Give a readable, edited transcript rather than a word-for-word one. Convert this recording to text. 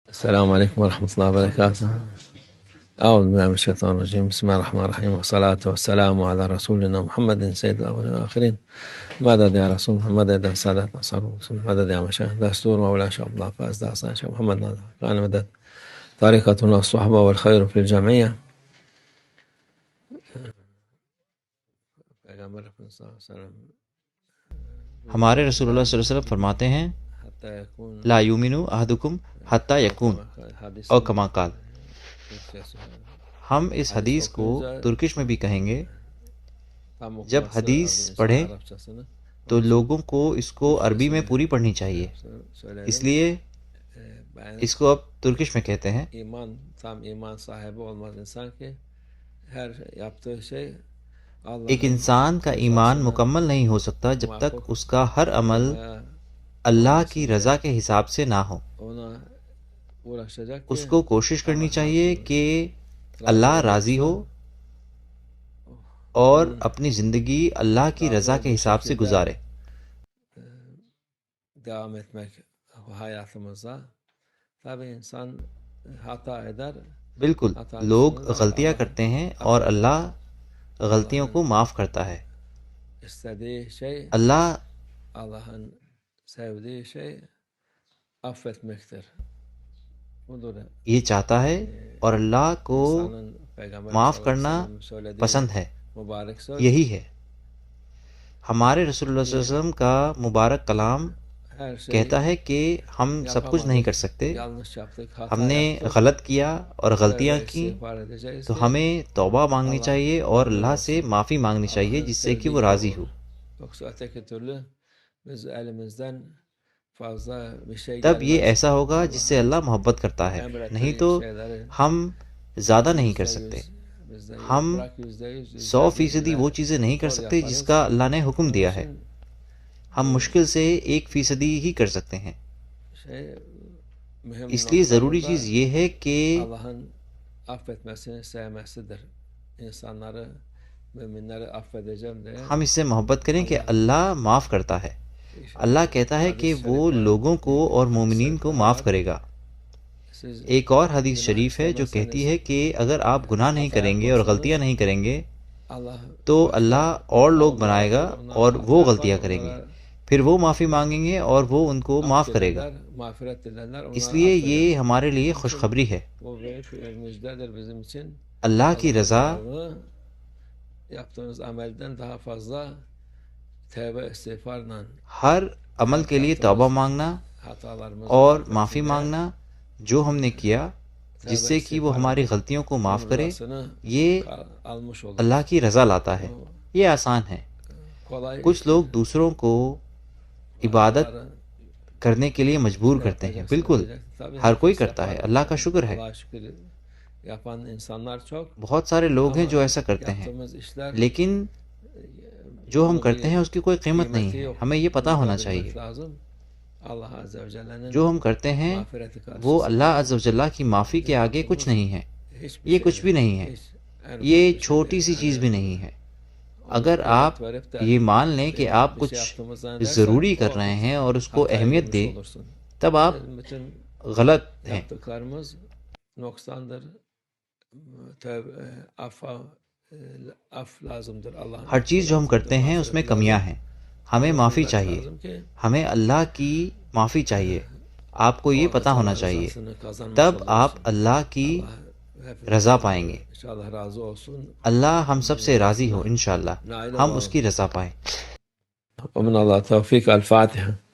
السلام عليكم ورحمة الله وبركاته. أعوذ بالله من الشيطان الرجيم. بسم الله الرحمن الرحيم، والصلاة والسلام على رسولنا محمد سيد الأولين والآخرين. مدد يا رسول الله، مدد يا سادة أنصار الرسول، مدد يا مشايخ دستور مولانا شيخ عبد الله فاز داستان شيخ محمد ناظر كان مدد طريقتنا الصحبة والخير في الجمعية. ہمارے رسول اللہ صلی اللہ علیہ وسلم فرماتے ہیں لا یومن احدکم حتی یکون او کما قال. ہم اس حدیث کو ترکش میں بھی کہیں گے. جب حدیث پڑھیں تو لوگوں کو اس کو عربی میں پوری پڑھنی چاہیے، اس لیے اس کو اب ترکش میں کہتے ہیں. ایک انسان کا ایمان مکمل نہیں ہو سکتا جب تک اس کا ہر عمل اللہ کی رضا کے حساب سے نہ ہو. اس کو کوشش کرنی چاہیے کہ اللہ راضی ہو اور اپنی زندگی اللہ کی رضا کے حساب سے گزارے. بالکل، لوگ غلطیاں کرتے ہیں اور اللہ غلطیوں کو معاف کرتا ہے. اللہ یہ چاہتا ہے اور اللہ کو معاف کرنا پسند ہے. یہی ہے ہمارے رسول اللہ صلی اللہ علیہ وسلم کا مبارک کلام کہتا ہے کہ ہم سب کچھ نہیں کر سکتے. ہم نے غلط کیا اور غلطیاں کی تو ہمیں توبہ مانگنی چاہیے اور اللہ سے معافی مانگنی چاہیے جس سے کہ وہ راضی ہو. تب یہ ایسا ہوگا جس سے اللہ محبت کرتا ہے، نہیں تو ہم زیادہ نہیں کر سکتے. ہم 100% وہ چیزیں نہیں کر سکتے جس کا اللہ نے حکم دیا ہے. ہم مشکل سے 1% ہی کر سکتے ہیں. اس لیے ضروری چیز یہ ہے کہ ہم اس سے محبت کریں کہ اللہ معاف کرتا ہے. اللہ کہتا ہے کہ وہ لوگوں کو اور مومنین کو معاف کرے گا. ایک اور حدیث شریف ہے جو کہتی ہے کہ اگر آپ گناہ نہیں کریں گے اور غلطیاں نہیں کریں گے تو اللہ اور لوگ بنائے گا اور وہ غلطیاں کریں گے، پھر وہ معافی مانگیں گے اور وہ ان کو معاف کرے گا. اس لیے یہ ہمارے لیے خوشخبری ہے. اللہ کی رضا ہر عمل کے لیے توبہ مانگنا اور معافی مانگنا جو ہم نے کیا جس سے کہ وہ ہماری غلطیوں کو معاف کرے، یہ اللہ کی رضا لاتا ہے. یہ آسان ہے. کچھ لوگ دوسروں کو عبادت کرنے کے لیے مجبور کرتے ہیں. بالکل ہر کوئی کرتا ہے، اللہ کا شکر ہے. بہت سارے لوگ ہیں جو ایسا کرتے ہیں، لیکن جو ہم کرتے ہیں اس کی کوئی قیمت نہیں ہے. ہمیں یہ پتہ ہونا چاہیے جو ہم کرتے ہیں وہ اللہ عز و جل کی معافی کے آگے کچھ نہیں ہے. یہ کچھ بھی نہیں ہے، یہ چھوٹی سی چیز بھی نہیں ہے. اگر آپ یہ مان لیں کہ آپ کچھ ضروری کر رہے ہیں اور اس کو اہمیت دیں تب آپ غلط ہیں. ہر چیز جو ہم کرتے ہیں اس میں کمیاں ہیں. ہمیں معافی چاہیے، ہمیں اللہ کی معافی چاہیے. آپ کو یہ پتہ ہونا چاہیے، تب آپ اللہ کی رضا پائیں گے. اللہ ہم سب سے راضی ہو انشاءاللہ، ہم اس کی رضا پائیں. ومن الله التوفيق. الفاتحة.